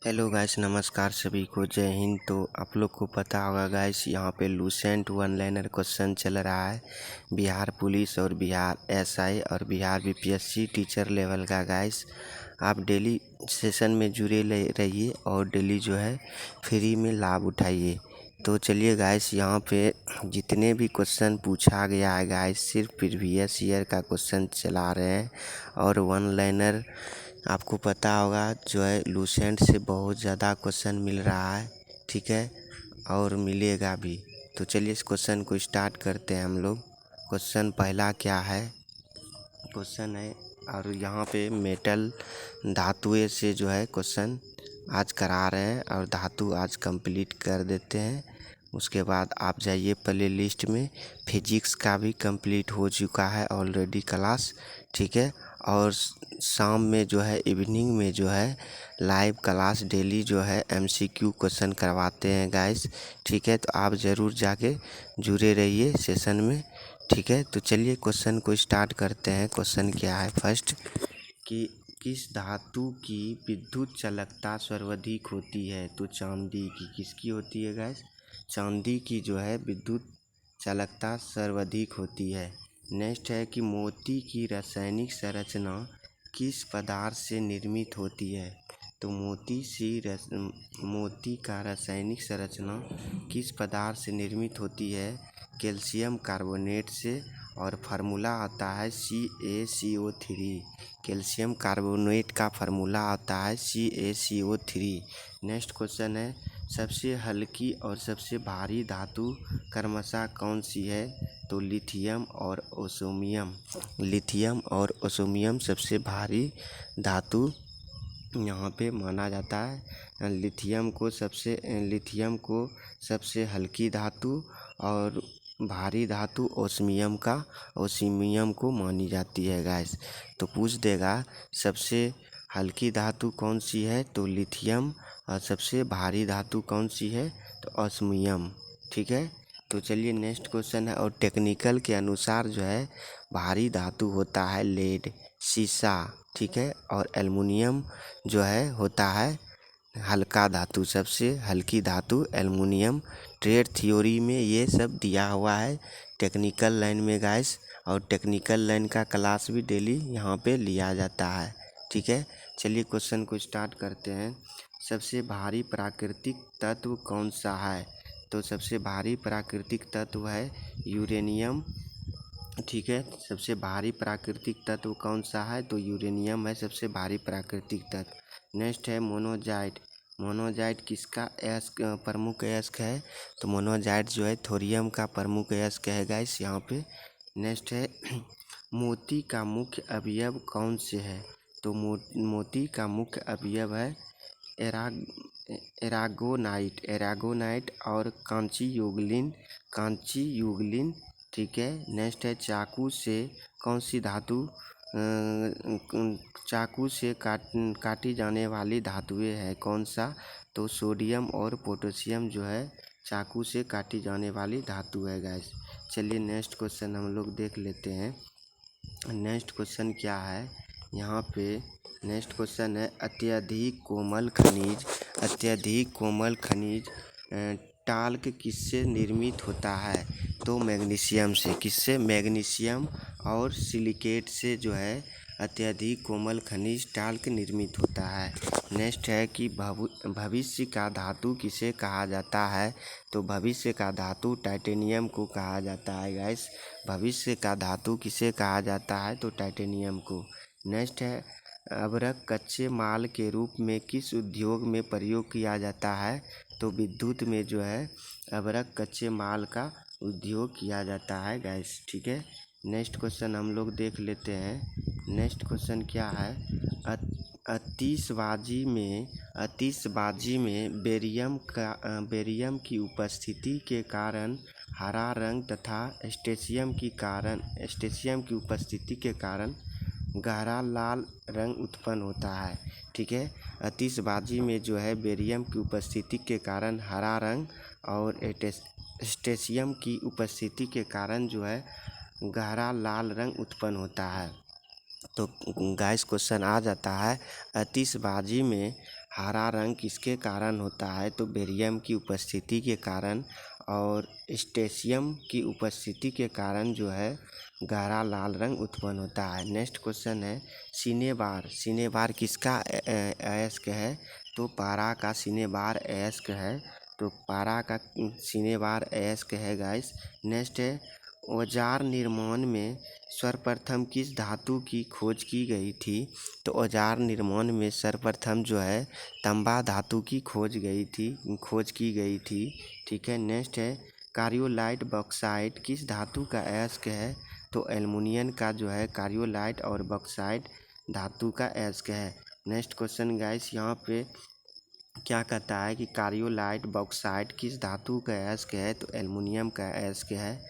Hello guys, नमस्कार सभी को, जय हिंद। तो आप लोग को पता होगा गाइस, यहाँ पे लूसेंट वन लाइनर क्वेश्चन चल रहा है बिहार पुलिस और बिहार एसआई और बिहार बीपीएससी टीचर लेवल का। गाइस आप डेली सेशन में जुड़े रहिए और डेली जो है फ्री में लाभ उठाइए। तो चलिए गाइस, यहाँ पे जितने भी क्वेश्चन पूछा गया है गाइस, सिर्फ प्रीवियस ईयर का क्वेश्चन चला रहे हैं। और वन लाइनर आपको पता होगा जो है लूसेंट से बहुत ज़्यादा क्वेश्चन मिल रहा है, ठीक है, और मिलेगा भी। तो चलिए इस क्वेश्चन को स्टार्ट करते हैं हम लोग। क्वेश्चन पहला क्या है, क्वेश्चन है, और यहाँ पे मेटल धातुएं से जो है क्वेश्चन आज करा रहे हैं और धातु आज कंप्लीट कर देते हैं। उसके बाद आप जाइए प्ले लिस्ट में, फिजिक्स का भी कंप्लीट हो चुका है ऑलरेडी क्लास, ठीक है। और शाम में जो है इवनिंग में जो है लाइव क्लास डेली जो है एमसीक्यू क्वेश्चन करवाते हैं गाइस, ठीक है। तो आप ज़रूर जाके जुड़े रहिए सेशन में, ठीक है। तो चलिए क्वेश्चन को स्टार्ट करते हैं। क्वेश्चन क्या है फर्स्ट, कि किस धातु की विद्युत चालकता सर्वाधिक होती है? तो चांदी की। किसकी होती है गाइस? चांदी की जो है विद्युत चालकता सर्वाधिक होती है। नेक्स्ट है कि मोती की रासायनिक संरचना किस पदार्थ से निर्मित होती है? तो मोती का रासायनिक संरचना किस पदार्थ से निर्मित होती है? कैल्शियम कार्बोनेट से, और फार्मूला आता है CaCO3। कैल्शियम कार्बोनेट का फार्मूला आता है CaCO3। नेक्स्ट क्वेश्चन है, सबसे हल्की और सबसे भारी धातु क्रमशः कौन सी है? तो लिथियम और ओसोमियम। लिथियम और ओसोमियम सबसे भारी धातु यहाँ पे माना जाता है। लिथियम को सबसे हल्की धातु और भारी धातु ओसमियम को मानी जाती है गाइस। तो पूछ देगा सबसे हल्की धातु कौन सी है? तो लिथियम। और सबसे भारी धातु कौन सी है? तो ओसमियम, ठीक है। तो चलिए नेक्स्ट क्वेश्चन है, और टेक्निकल के अनुसार जो है भारी धातु होता है लेड, सीसा, ठीक है। और एल्युमिनियम जो है होता है हल्का धातु, सबसे हल्की धातु एल्युमिनियम। ट्रेड थ्योरी में ये सब दिया हुआ है टेक्निकल लाइन में गाइस, और टेक्निकल लाइन का क्लास भी डेली यहाँ पे लिया जाता है, ठीक है। चलिए क्वेश्चन को स्टार्ट करते हैं। सबसे भारी प्राकृतिक तत्व कौन सा है? तो सबसे भारी प्राकृतिक तत्व है यूरेनियम, ठीक है। सबसे भारी प्राकृतिक तत्व कौन सा है? तो यूरेनियम है सबसे भारी प्राकृतिक तत्व। नेक्स्ट है मोनोजाइट। मोनोजाइट किसका प्रमुख अयस्क है? तो मोनोजाइट जो है थोरियम का प्रमुख अयस्क है गाइस यहाँ पे। नेक्स्ट है मोती का मुख्य अवयव कौन से है? तो मोती का मुख्य अवयव है एरागोनाइट और कांची युगलिन, ठीक है। नेक्स्ट है चाकू से कौन सी धातु चाकू से काटी जाने वाली धातुएं है कौन सा? तो सोडियम और पोटेशियम जो है चाकू से काटी जाने वाली धातु है गाइस। चलिए नेक्स्ट क्वेश्चन हम लोग देख लेते हैं। नेक्स्ट क्वेश्चन क्या है यहाँ पे? नेक्स्ट क्वेश्चन है अत्यधिक कोमल खनिज टाल्क किससे निर्मित होता है? तो मैग्नीशियम से। किससे? मैग्नीशियम और सिलिकेट से जो है अत्यधिक कोमल खनिज टाल्क निर्मित होता है। नेक्स्ट है कि भविष्य का धातु किसे कहा जाता है? तो भविष्य का धातु टाइटेनियम को कहा जाता है गाइस। भविष्य का धातु किसे कहा जाता है? तो टाइटेनियम को। नेक्स्ट है अभ्रक कच्चे माल के रूप में किस उद्योग में प्रयोग किया जाता है? तो विद्युत में जो है अभ्रक कच्चे माल का उद्योग किया जाता है गाइस, ठीक है। नेक्स्ट क्वेश्चन हम लोग देख लेते हैं। नेक्स्ट क्वेश्चन क्या है? आतिशबाजी में बेरियम की उपस्थिति के कारण हरा रंग तथा स्ट्रोंशियम की उपस्थिति के कारण गहरा लाल रंग उत्पन्न होता है, ठीक है। आतिशबाजी में जो है बेरियम की उपस्थिति के कारण हरा रंग और स्ट्रोंशियम की उपस्थिति के कारण जो है गहरा लाल रंग उत्पन्न होता है। तो गाइस क्वेश्चन आ जाता है आतिशबाजी में हरा रंग किसके कारण होता है? तो बेरियम की उपस्थिति के कारण और स्टेशियम की उपस्थिति के कारण जो है गहरा लाल रंग उत्पन्न होता है। नेक्स्ट क्वेश्चन है सिनेबार। सिनेबार किसका अयस्क है? तो पारा का सिनेबार अयस्क है। तो पारा का सिनेबार अयस्क है गाइस। नेक्स्ट है औजार निर्माण में सर्वप्रथम किस धातु की खोज की गई थी? तो औजार निर्माण में सर्वप्रथम जो है तांबा धातु की खोज की गई थी। ठीक है। नेक्स्ट है कार्योलाइट बॉक्साइट किस धातु का अयस्क है? तो एल्युमिनियम का जो है कार्योलाइट और बॉक्साइट धातु का अयस्क है। नेक्स्ट क्वेश्चन गाइस यहाँ पे क्या कहता है कि कार्योलाइट बॉक्साइट किस धातु का अयस्क है? तो एल्युमिनियम का अयस्क है।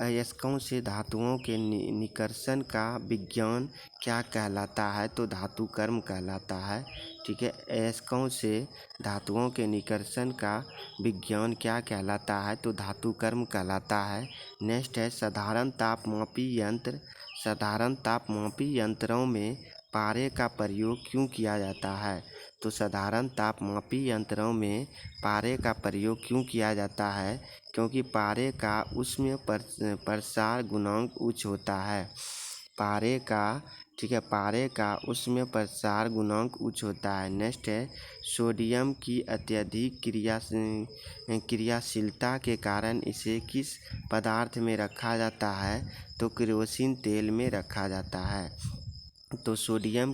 अयस्कों से धातुओं के निकर्षण का विज्ञान क्या कहलाता है? तो धातु कर्म कहलाता है। ठीक है। अयस्कों से धातुओं के निकर्षण का विज्ञान क्या कहलाता है? तो धातु कर्म कहलाता है। नेक्स्ट है साधारण तापमापी यंत्र। साधारण तापमापी यंत्रों में पारे का प्रयोग क्यों किया जाता है? तो साधारण तापमापी यंत्रों में पारे का प्रयोग क्यों किया जाता है? क्योंकि पारे का ऊष्मीय प्रसार गुणांक उच्च होता है। पारे का ऊष्मीय प्रसार गुणांक उच्च होता है। नेक्स्ट है सोडियम की अत्यधिक क्रियाशीलता के कारण इसे किस पदार्थ में रखा जाता है? तो केरोसिन तेल में रखा जाता है। तो सोडियम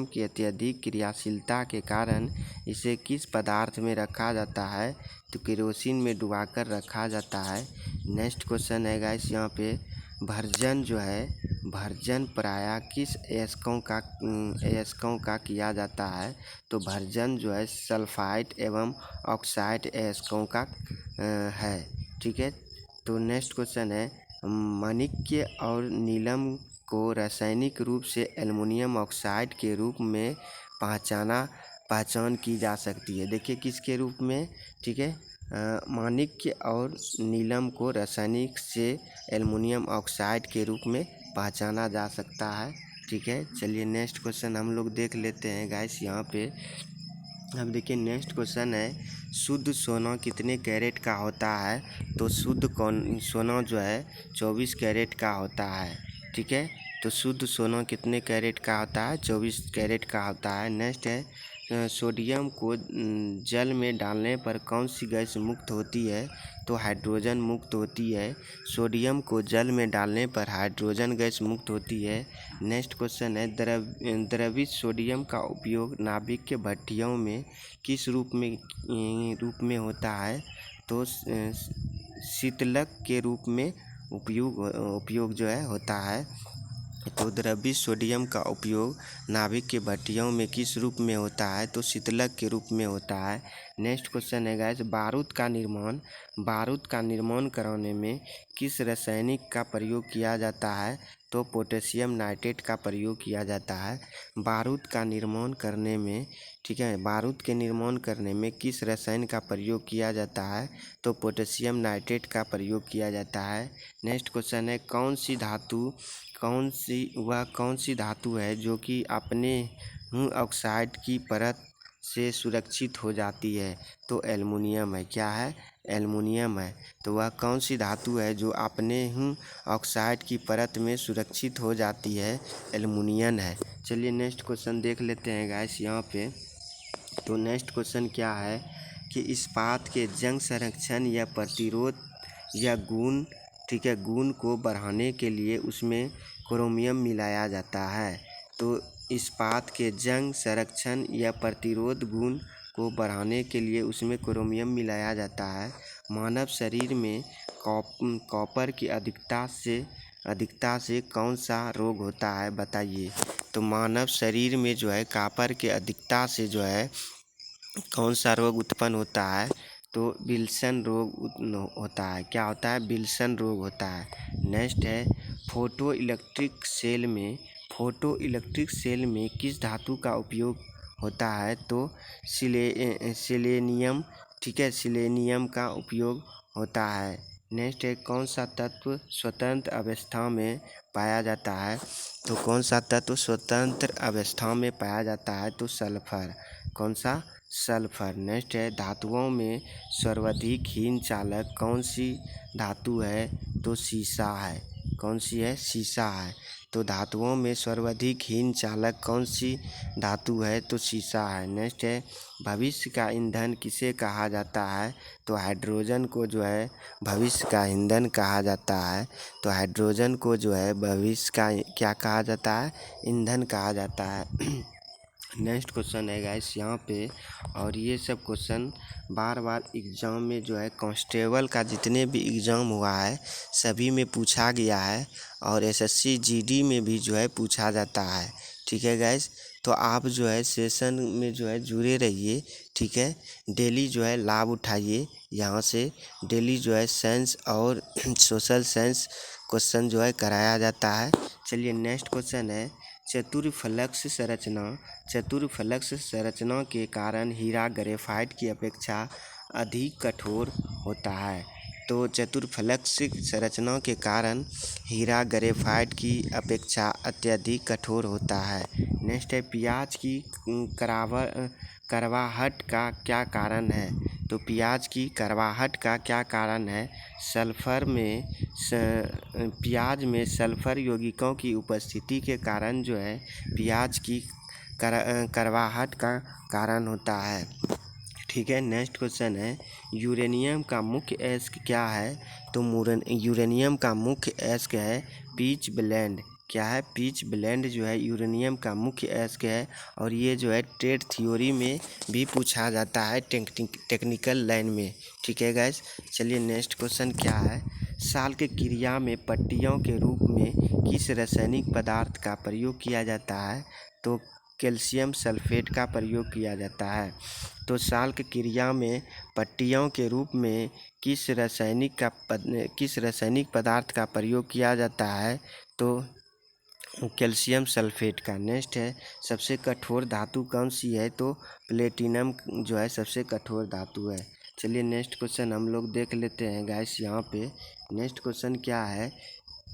की अत्यधिक क्रियाशीलता के कारण इसे किस पदार्थ में रखा जाता है? तो केरोसिन में डुबाकर रखा जाता है। नेक्स्ट क्वेश्चन है गाइस यहाँ पे भर्जन प्रायः किस अयस्कों का किया जाता है? तो भर्जन जो है सल्फाइड एवं ऑक्साइड अयस्कों का है। ठीक है। तो नेक्स्ट क्वेश्चन है माणिक्य और नीलम को रासायनिक रूप से एल्युमिनियम ऑक्साइड के रूप में पहचान की जा सकती है। देखिए किसके रूप में? ठीक है। माणिक्य और नीलम को रासायनिक से एल्युमिनियम ऑक्साइड के रूप में पहचाना जा सकता है। ठीक है। चलिए नेक्स्ट क्वेश्चन हम लोग देख लेते हैं गाइस यहाँ पे। अब देखिए नेक्स्ट क्वेश्चन है शुद्ध सोना कितने कैरेट का होता है? तो शुद्ध सोना जो है 24 कैरेट का होता है। ठीक है। तो शुद्ध सोना कितने कैरेट का होता है? 24 कैरेट का होता है। नेक्स्ट है सोडियम को जल में डालने पर कौन सी गैस मुक्त होती है? तो हाइड्रोजन मुक्त होती है। सोडियम को जल में डालने पर हाइड्रोजन गैस मुक्त होती है। नेक्स्ट क्वेश्चन है द्रवित सोडियम का उपयोग नाभिक के भट्टियों में किस रूप में होता है? तो शीतलक के रूप में उपयोग जो है होता है। तो द्रवित सोडियम का उपयोग नाभिक के भट्टियों में किस रूप में होता है? तो शीतलक के रूप में होता है। नेक्स्ट क्वेश्चन है गाइस बारूद का निर्माण कराने में किस रासायनिक का प्रयोग किया जाता है? तो पोटेशियम नाइट्रेट का प्रयोग किया जाता है। बारूद का निर्माण करने में ठीक है बारूद के निर्माण करने में किस रसायन का प्रयोग किया जाता है? तो पोटेशियम नाइट्रेट का प्रयोग किया जाता है। नेक्स्ट क्वेश्चन है कौन सी धातु है जो कि अपने ऑक्साइड की परत से सुरक्षित हो जाती है? तो एल्युमिनियम है। क्या है? एल्युमिनियम है। तो वह कौन सी धातु है जो अपने ऑक्साइड की परत में सुरक्षित हो जाती है? एल्युमिनियम है। चलिए नेक्स्ट क्वेश्चन देख लेते हैं गाइस यहाँ पे। तो नेक्स्ट क्वेश्चन क्या है कि इस्पात के जंग संरक्षण या प्रतिरोध या गुण को बढ़ाने के लिए उसमें क्रोमियम मिलाया जाता है। तो इस्पात के जंग संरक्षण या प्रतिरोध गुण को बढ़ाने के लिए उसमें क्रोमियम मिलाया जाता है। मानव शरीर में कॉपर की अधिकता से कौन सा रोग होता है बताइए? तो मानव शरीर में जो है कॉपर के अधिकता से जो है कौन सा रोग उत्पन्न होता है? तो विल्सन रोग होता है। क्या होता है? विल्सन रोग होता है। नेक्स्ट है फोटो इलेक्ट्रिक सेल में किस धातु का उपयोग होता है? तो सिलेनियम ठीक है सिलेनियम का उपयोग होता है। नेक्स्ट है कौन सा तत्व स्वतंत्र अवस्था में पाया जाता है? तो कौन सा तत्व स्वतंत्र अवस्था में पाया जाता है? तो सल्फर। कौन सा? सल्फर। नेक्स्ट है धातुओं में सर्वाधिक हीन चालक कौन सी धातु है? तो सीसा है। कौन सी है? सीसा है। तो धातुओं में सर्वाधिक हीन चालक कौन सी धातु है? तो सीसा है। नेक्स्ट है भविष्य का ईंधन किसे कहा जाता है? तो हाइड्रोजन को जो है भविष्य का ईंधन कहा जाता है। तो हाइड्रोजन को जो है भविष्य का क्या कहा जाता है? ईंधन कहा जाता है। नेक्स्ट क्वेश्चन है गाइस यहाँ पे, और ये सब क्वेश्चन बार बार एग्ज़ाम में जो है कांस्टेबल का जितने भी एग्ज़ाम हुआ है सभी में पूछा गया है, और एसएससी जीडी में भी जो है पूछा जाता है। ठीक है गाइस, तो आप जो है सेशन में जो है जुड़े रहिए। ठीक है, डेली जो है लाभ उठाइए यहाँ से। डेली जो है साइंस और सोशल साइंस क्वेश्चन जो है कराया जाता है। चलिए नेक्स्ट क्वेश्चन है चतुर्फलक्स संरचना। चतुर्फलक्स संरचना के कारण हीरा ग्रेफाइट की अपेक्षा अधिक कठोर होता है। तो चतुर्फलक्स संरचना के कारण हीरा ग्रेफाइट की अपेक्षा अत्यधिक कठोर होता है। नेक्स्ट है प्याज की करवाहट का क्या कारण है? तो प्याज की करवाहट का क्या कारण है? सल्फर में प्याज में सल्फर यौगिकों की उपस्थिति के कारण जो है प्याज की करवाहट का कारण होता है। ठीक है, नेक्स्ट क्वेश्चन है यूरेनियम का मुख्य अयस्क क्या है? तो यूरेनियम का मुख्य अयस्क है पिच ब्लेंड। क्या है? पिच ब्लेंड जो है यूरेनियम का मुख्य अयस्क है, और ये जो है ट्रेड थ्योरी में भी पूछा जाता है टेक्निकल लाइन में। ठीक है गाइस, चलिए नेक्स्ट क्वेश्चन क्या है साल के क्रिया में पट्टियों के रूप में किस रासायनिक पदार्थ का प्रयोग किया जाता है? तो कैल्शियम सल्फेट का प्रयोग किया जाता है। तो साल की क्रिया में पट्टियों के रूप में किस रासायनिक पदार्थ का प्रयोग किया जाता है? तो कैल्शियम सल्फेट का। नेक्स्ट है सबसे कठोर धातु कौन सी है? तो प्लेटिनम जो है सबसे कठोर धातु है। चलिए नेक्स्ट क्वेश्चन हम लोग देख लेते हैं गाइस यहाँ पे। नेक्स्ट क्वेश्चन क्या है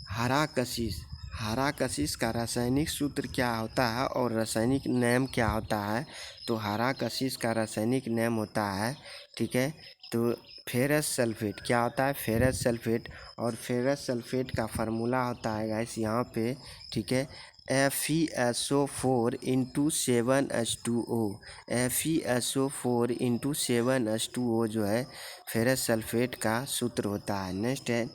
हरा कशिश। हरा कशिश का रासायनिक सूत्र क्या होता है और रासायनिक नाम क्या होता है? तो हरा कशिश का रासायनिक नाम होता है, ठीक है, तो फेरस सल्फेट। क्या होता है? Ferrous sulphate. और फेरस सल्फेट का फार्मूला होता है गाइस यहाँ पे, ठीक है, FeSO4 into 7H2O। FeSO4 into 7H2O जो है फेरस सल्फेट का सूत्र होता है। नेक्स्ट है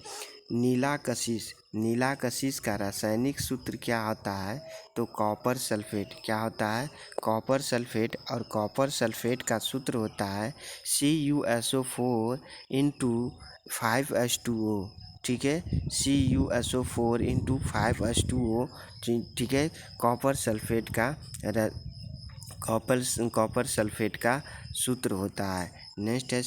नीला कशिश। नीला कशिश का रासायनिक सूत्र क्या होता है? तो कॉपर सल्फेट। क्या होता है? Copper sulphate. और कॉपर सल्फेट का सूत्र होता है CuSO4 इंटू 5H2O। ठीक है, CuSO4 इंटू 5H2O। ठीक है, कॉपर सल्फेट का कॉपर सल्फेट का सूत्र होता है। नेक्स्ट है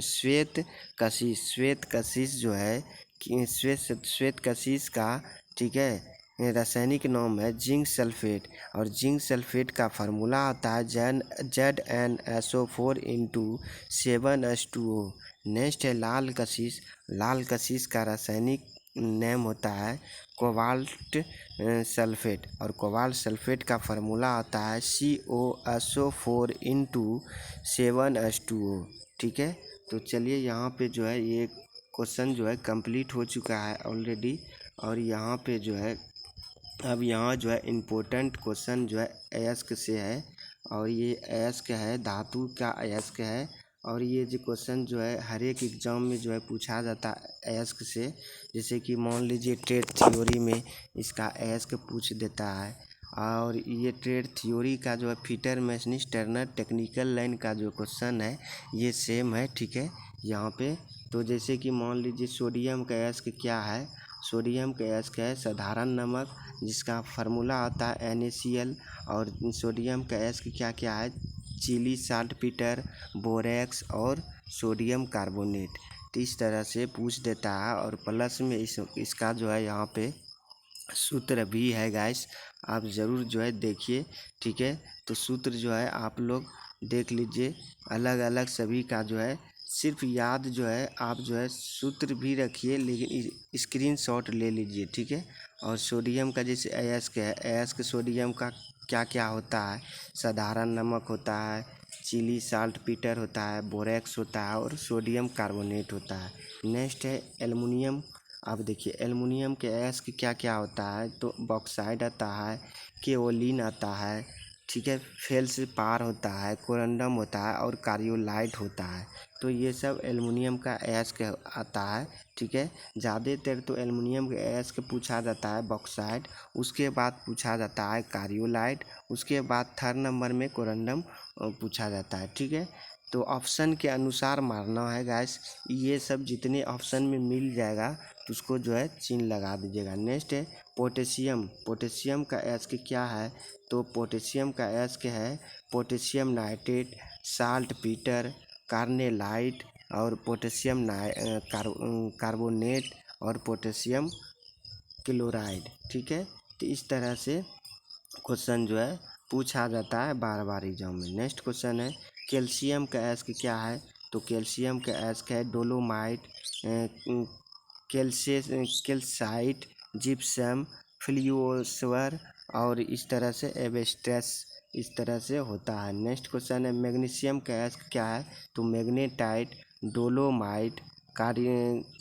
श्वेत कशिश। श्वेत कशिश जो है श्वेत कशिश का, ठीक है, रासायनिक नाम है जिंक सल्फेट। और जिंक सल्फेट का फार्मूला होता है ZnSO4 इंटू 7H2O। नेक्स्ट है लाल कशिश। लाल कशिश का रासायनिक नेम होता है कोबाल्ट सल्फेट। और कोबाल्ट सल्फेट का फार्मूला होता है COSO4 इंटू 7H2O। ठीक है, तो चलिए यहाँ पे जो है ये क्वेश्चन जो है कंप्लीट हो चुका है ऑलरेडी। और यहाँ पे जो है अब यहाँ जो है इम्पोर्टेंट क्वेश्चन जो है अयस्क से है, और ये अयस्क है धातु का अयस्क है। और ये जो क्वेश्चन जो है हर एक एग्ज़ाम में जो है पूछा जाता है अयस्क से। जैसे कि मान लीजिए ट्रेड थ्योरी में इसका अयस्क पूछ देता है, और ये ट्रेड थ्योरी का जो है फीटर मैशनिस्ट टर्नर टेक्निकल लाइन का जो क्वेश्चन है ये सेम है। ठीक है, यहाँ पे तो जैसे कि मान लीजिए सोडियम का अयस्क क्या है? सोडियम का अयस्क है साधारण नमक, जिसका फार्मूला होता है NaCl। और सोडियम का अयस्क क्या क्या है? चिली साल्टपीटर, बोरेक्स और सोडियम कार्बोनेट। तो इस तरह से पूछ देता है, और प्लस में इसका जो है यहाँ पे सूत्र भी है गाइस, आप ज़रूर जो है देखिए। ठीक है, तो सूत्र जो है आप लोग देख लीजिए, अलग अलग सभी का जो है सिर्फ याद जो है आप जो है सूत्र भी रखिए, लेकिन स्क्रीनशॉट ले लीजिए, ठीक है। और सोडियम का जैसे अयस्क है, अयस्क सोडियम का क्या क्या होता है। साधारण नमक होता है, चिली साल्ट पीटर होता है, बोरेक्स होता है और सोडियम कार्बोनेट होता है। नेक्स्ट है एल्युमिनियम। अब देखिए एल्युमिनियम के अयस्क क्या क्या होता है, तो बॉक्साइड आता है, केओलिन आता है, ठीक है, फेल्सपार होता है, कोरंडम होता है और कार्योलाइट होता है। तो ये सब एल्युमिनियम का अयस्क आता है, ठीक है। ज़्यादातर तो एल्युमिनियम के अयस्क पूछा जाता है बॉक्साइट, उसके बाद पूछा जाता है कार्योलाइट, उसके बाद थर्ड नंबर में कोरंडम पूछा जाता है, ठीक है। तो ऑप्शन के अनुसार मारना है गैस। ये सब जितने ऑप्शन में मिल जाएगा तो उसको जो है चिन्ह लगा दीजिएगा। नेक्स्ट है पोटेशियम। पोटेशियम का अयस्क क्या है, तो पोटेशियम का अयस्क है potassium nitrate, salt Peter, carnallite और पोटेशियम कार्बोनेट और पोटेशियम क्लोराइड, ठीक है। तो इस तरह से क्वेश्चन जो है पूछा जाता है बार बार एग्जाम में। नेक्स्ट क्वेश्चन है कैल्शियम का अयस्क क्या है, तो कैल्शियम का अयस्क है डोलोमाइट, कैल्साइट, जिप्सम, फ्लूओस्वर और इस तरह से एवेस्टस, इस तरह से होता है। नेक्स्ट क्वेश्चन है मैग्नीशियम का अयस्क क्या है, तो मैग्नेटाइट, डोलोमाइट,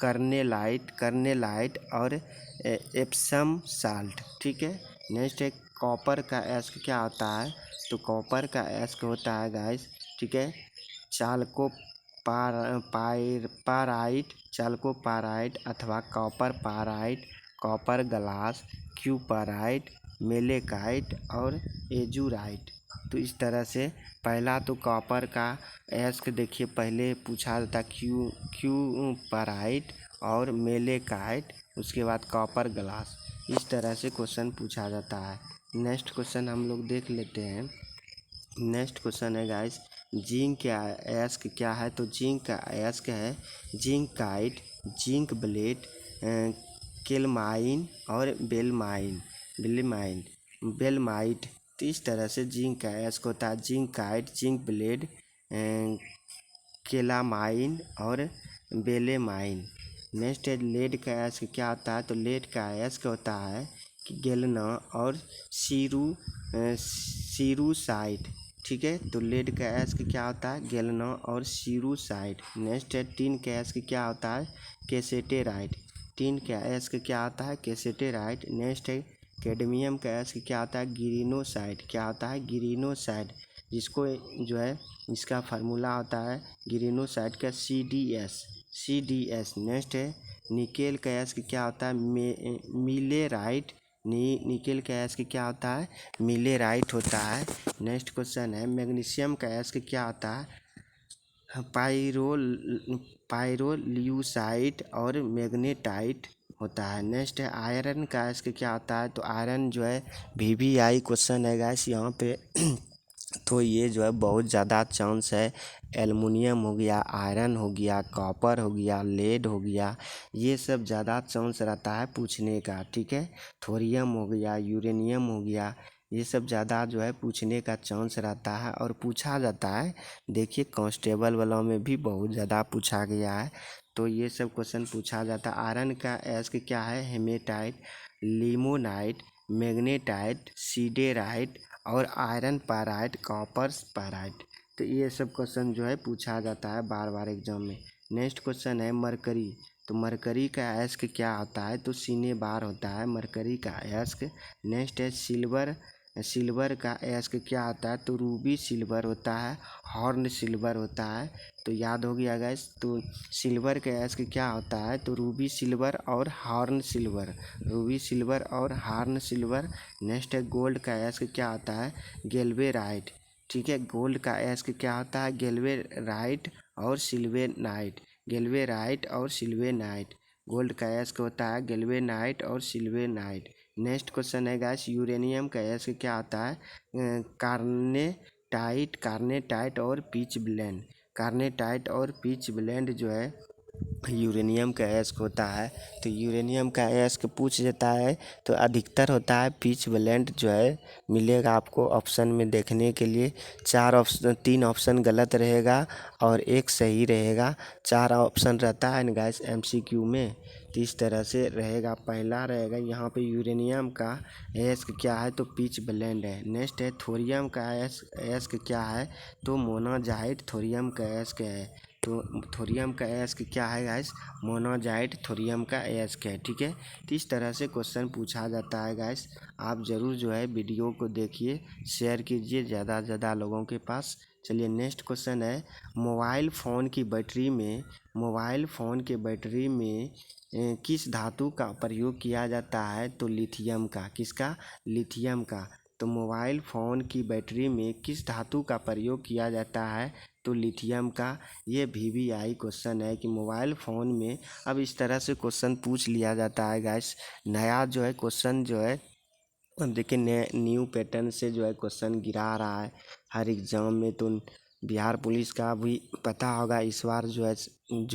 कर्नेलाइट और एप्सम साल्ट, ठीक है। नेक्स्ट है कॉपर का अयस्क क्या होता है, तो कॉपर का अयस्क होता है गाइस, ठीक है, चालको चालकोपाराइट अथवा कॉपर पाराइट, कॉपर ग्लास, क्यूपाराइट, मेलेकाइट और एजुराइट। तो इस तरह से पहला तो कॉपर का अयस्क देखिए पहले पूछा जाता क्यूपाराइट और मेलेकाइट, उसके बाद कॉपर ग्लास, इस तरह से क्वेश्चन पूछा जाता है। नेक्स्ट क्वेश्चन हम लोग देख लेते हैं। नेक्स्ट क्वेश्चन है गाइस जिंक का अयस्क क्या है, तो जिंक का अयस्क है जिंकाइट, जिंक ब्लेड, केल्माइन और बेलमाइट। तो इस तरह से जिंक का अयस्क होता है जिंकाइट, जिंक ब्लेड, केलामाइन और बेलेमाइन। नेक्स्ट है लेड का अयस्क क्या होता है, तो लेड का अयस्क होता है कि गेलना और सीरूसाइट, ठीक है। तो लेड का अयस्क क्या होता है, गेलना और सीरूसाइट। नेक्स्ट है टिन का अयस्क क्या होता है, केसेटेराइट, टिन का अयस्क क्या होता है, केसेटेराइट। नेक्स्ट है कैडमियम का अयस्क क्या होता है, गिरिनोसाइट, क्या होता है, गिरिनोसाइट, जिसको जो है इसका फार्मूला होता है गिरिनोसाइट का सी डी एस। नेक्स्ट है निकेल का अयस्क क्या होता है, मिलेराइट, निकेल का अयस्क क्या होता है, मिलेराइट होता है। नेक्स्ट क्वेश्चन है मैग्नीशियम का अयस्क क्या होता है, पायरोल्यूसाइट और मैग्नेटाइट होता है। नेक्स्ट है आयरन का अयस्क क्या होता है, तो आयरन जो है VVI क्वेश्चन है गैस यहाँ पे तो ये जो है बहुत ज़्यादा चांस है, एल्युमिनियम हो गया, आयरन हो गया, कॉपर हो गया, लेड हो गया, ये सब ज़्यादा चांस रहता है पूछने का, ठीक है। थोरियम हो गया, यूरेनियम हो गया, ये सब ज़्यादा जो है पूछने का चांस रहता है और पूछा जाता है। देखिए कांस्टेबल वालों में भी बहुत ज़्यादा पूछा गया है, तो ये सब क्वेश्चन पूछा जाता है। आयरन का अयस्क क्या है, हेमेटाइट, लिमोनाइट, मैग्नेटाइट, सीडेराइट और आयरन पाराइट, कॉपर पाराइट। तो ये सब क्वेश्चन जो है पूछा जाता है बार बार एग्जाम में। नेक्स्ट क्वेश्चन है मरकरी, तो मरकरी का अयस्क क्या होता है, तो सीने बार होता है मरकरी का अयस्क। नेक्स्ट है सिल्वर का अयस्क क्या होता है, तो रूबी सिल्वर होता है, हॉर्न सिल्वर होता है। तो याद हो गया गैस, तो सिल्वर का अयस्क क्या होता है, तो रूबी सिल्वर और हॉर्न सिल्वर, रूबी सिल्वर और हॉर्न सिल्वर। नेक्स्ट है गोल्ड का अयस्क क्या होता है, गेल्वेराइट, ठीक है, गोल्ड का अयस्क क्या होता है, गेल्वेराइट और सिल्वेनाइट, गेल्वेराइट और सिल्वेनाइट। गोल्ड का अयस्क होता है गेल्वेनाइट और सिल्वेनाइट। नेक्स्ट क्वेश्चन है गाइस यूरेनियम का अयस्क क्या होता है, कार्नेटाइट और पिच ब्लेंड, कार्नेटाइट और पिच ब्लेंड जो है यूरेनियम का अयस्क होता है, तो यूरेनियम का अयस्क पूछ देता है तो अधिकतर होता है पिच ब्लेंड जो है मिलेगा आपको ऑप्शन में देखने के लिए। 3 ऑप्शन गलत रहेगा और एक सही रहेगा। 4 ऑप्शन रहता है ना गाइस एमसीक्यू में, तो इस तरह से रहेगा। पहला रहेगा यहाँ पे यूरेनियम का अयस्क क्या है, तो पिच ब्लेंड है। नेक्स्ट है थोरियम का अयस्क क्या है, तो मोनाजाइट थोरियम का अयस्क है। तो थोरियम का अयस्क क्या है गाइस, मोनाजाइट थोरियम का अयस्क है। ठीक है, तो इस तरह से क्वेश्चन पूछा जाता है गाइस। आप ज़रूर जो है वीडियो को देखिए, शेयर कीजिए ज़्यादा से ज़्यादा लोगों के पास। चलिए नेक्स्ट क्वेश्चन है, मोबाइल फ़ोन की बैटरी में किस धातु का प्रयोग किया जाता है, तो लिथियम का। किसका, लिथियम का। तो मोबाइल फ़ोन की बैटरी में किस धातु का प्रयोग किया जाता है, तो लिथियम का। ये VVI क्वेश्चन है कि मोबाइल फ़ोन में, अब इस तरह से क्वेश्चन पूछ लिया जाता है गाइस। नया जो है क्वेश्चन जो है, अब देखिए नए न्यू पैटर्न से जो है क्वेश्चन गिरा रहा है हर एग्ज़ाम में। तो बिहार पुलिस का भी पता होगा इस बार जो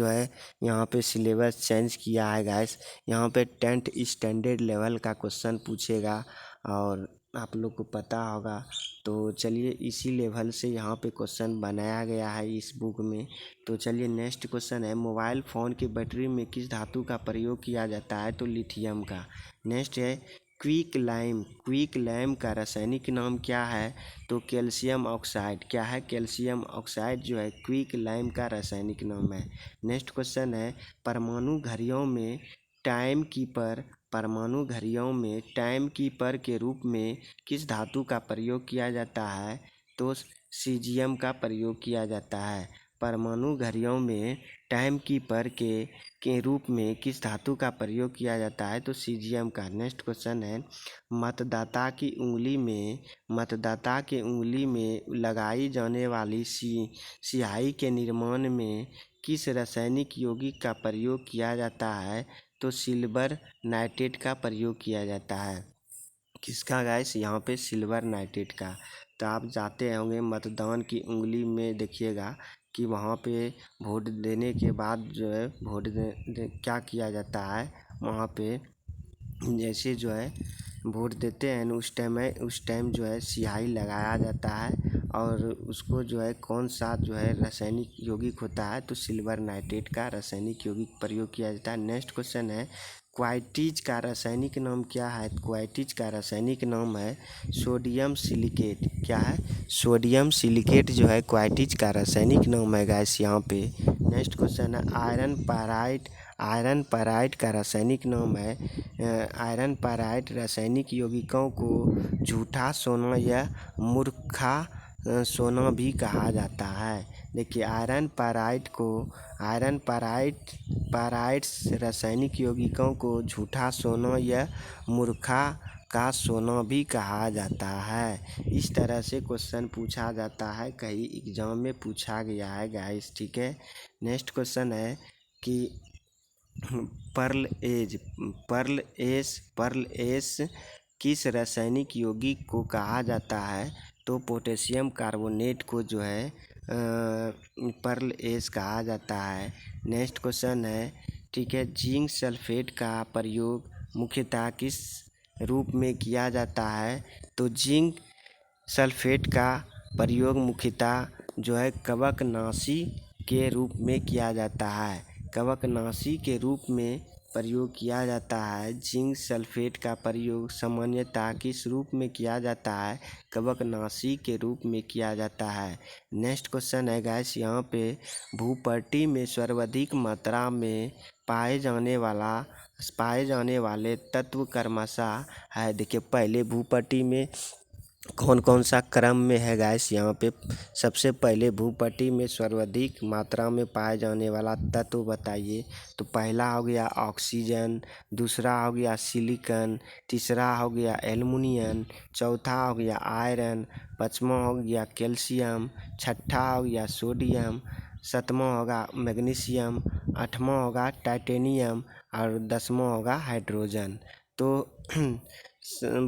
है यहाँ पे सिलेबस चेंज किया है गाइस। यहाँ पे 10th स्टैंडर्ड लेवल का क्वेश्चन पूछेगा और आप लोग को पता होगा। तो चलिए इसी लेवल से यहाँ पे क्वेश्चन बनाया गया है इस बुक में। तो चलिए नेक्स्ट क्वेश्चन है, मोबाइल फ़ोन की बैटरी में किस धातु का प्रयोग किया जाता है, तो लिथियम का। नेक्स्ट है क्विक लाइम का रासायनिक नाम क्या है, तो कैल्शियम ऑक्साइड। क्या है, कैल्शियम ऑक्साइड जो है क्विक लाइम का रासायनिक नाम है। नेक्स्ट क्वेश्चन है, टाइम कीपर के रूप में किस धातु का प्रयोग किया जाता है, तो सीजियम का प्रयोग किया जाता है। परमाणु घड़ियों में टाइम कीपर के रूप में किस धातु का प्रयोग किया जाता है, तो सीजियम का। नेक्स्ट क्वेश्चन है, मतदाता की उंगली में लगाई जाने वाली स्याही के निर्माण में किस रासायनिक यौगिक का प्रयोग किया जाता है, तो सिल्वर नाइट्रेट का प्रयोग किया जाता है। किसका गाइस, यहाँ पे सिल्वर नाइट्रेट का। तो आप जाते होंगे मतदान की उंगली में, देखिएगा कि वहाँ पे वोट देने के बाद जो है क्या किया जाता है वहाँ पे, जैसे जो है वोट देते हैं न उस टाइम जो है स्याही लगाया जाता है और उसको जो है कौन सा जो है रासायनिक यौगिक होता है, तो सिल्वर नाइट्रेट का रासायनिक यौगिक प्रयोग किया जाता है। नेक्स्ट क्वेश्चन है, क्वार्टिज का रासायनिक नाम क्या है, क्वार्टिज का रासायनिक नाम है सोडियम सिलिकेट। क्या है, सोडियम सिलिकेट जो है क्वार्टिज का रासायनिक नाम है गाइस यहाँ पे। नेक्स्ट क्वेश्चन है, आयरन पैराइड का रासायनिक नाम है। आयरन पैराइड रासायनिक यौगिकों को झूठा सोना या मूर्खा सोना भी कहा जाता है। देखिए पैराइड्स रासायनिक यौगिकों को झूठा सोना या मूर्खा का सोना भी कहा जाता है। इस तरह से क्वेश्चन पूछा जाता है, कई एग्जाम में पूछा गया है गाइस। ठीक है, नेक्स्ट क्वेश्चन है कि पर्ल एस किस रासायनिक यौगिक को कहा जाता है, तो पोटेशियम कार्बोनेट को जो है पर्ल एस कहा जाता है। नेक्स्ट क्वेश्चन है, ठीक है, जिंक सल्फेट का प्रयोग मुख्यतः किस रूप में किया जाता है, तो जिंक सल्फेट का प्रयोग मुख्यतः जो है कवकनाशी के रूप में किया जाता है। कवकनाशी के रूप में प्रयोग किया जाता है। जिंक सल्फेट का प्रयोग सामान्यतः किस रूप में किया जाता है, कवकनाशी के रूप में किया जाता है। नेक्स्ट क्वेश्चन है गाइस, यहाँ पे भूपट्टी में सर्वाधिक मात्रा में पाए जाने वाले तत्व क्रमशः है। देखिए पहले भूपट्टी में कौन कौन सा क्रम में है गाइस, यहाँ पे सबसे पहले भूपट्टी में सर्वाधिक मात्रा में पाए जाने वाला तत्व बताइए। तो पहला हो गया ऑक्सीजन, दूसरा हो गया सिलिकॉन, तीसरा हो गया एल्युमिनियम, चौथा हो गया आयरन, पाँचवा हो गया कैल्शियम, छठा हो गया सोडियम, सातवां होगा मैग्नीशियम, आठवां होगा टाइटेनियम और 10वां होगा हाइड्रोजन। तो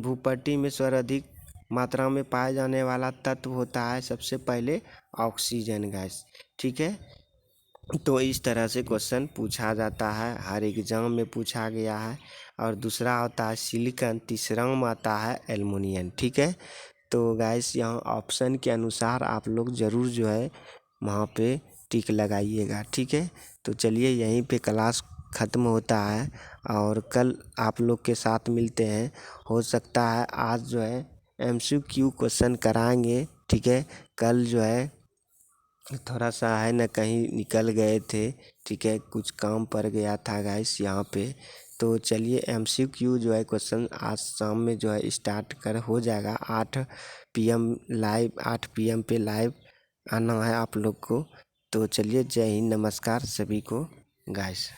भूपट्टी में सर्वाधिक मात्रा में पाए जाने वाला तत्व होता है सबसे पहले ऑक्सीजन गैस। ठीक है, तो इस तरह से क्वेश्चन पूछा जाता है, हर एग्जाम में पूछा गया है। और दूसरा होता है सिलिकॉन, तीसरा में आता है एल्युमिनियम। ठीक है, तो गाइस यहाँ ऑप्शन के अनुसार आप लोग ज़रूर जो है वहाँ पे टिक लगाइएगा। ठीक है, तो चलिए यहीं पे क्लास ख़त्म होता है और कल आप लोग के साथ मिलते हैं। हो सकता है आज जो है MCQ क्वेश्चन कराएंगे। ठीक है, कल जो है थोड़ा सा है ना कहीं निकल गए थे। ठीक है, कुछ काम पड़ गया था गाइस यहाँ पे। तो चलिए MCQ जो है क्वेश्चन आज शाम में जो है स्टार्ट कर हो जाएगा। 8 PM लाइव, 8 PM पे लाइव आना है आप लोग को। तो चलिए जय हिंद, नमस्कार सभी को गाइस।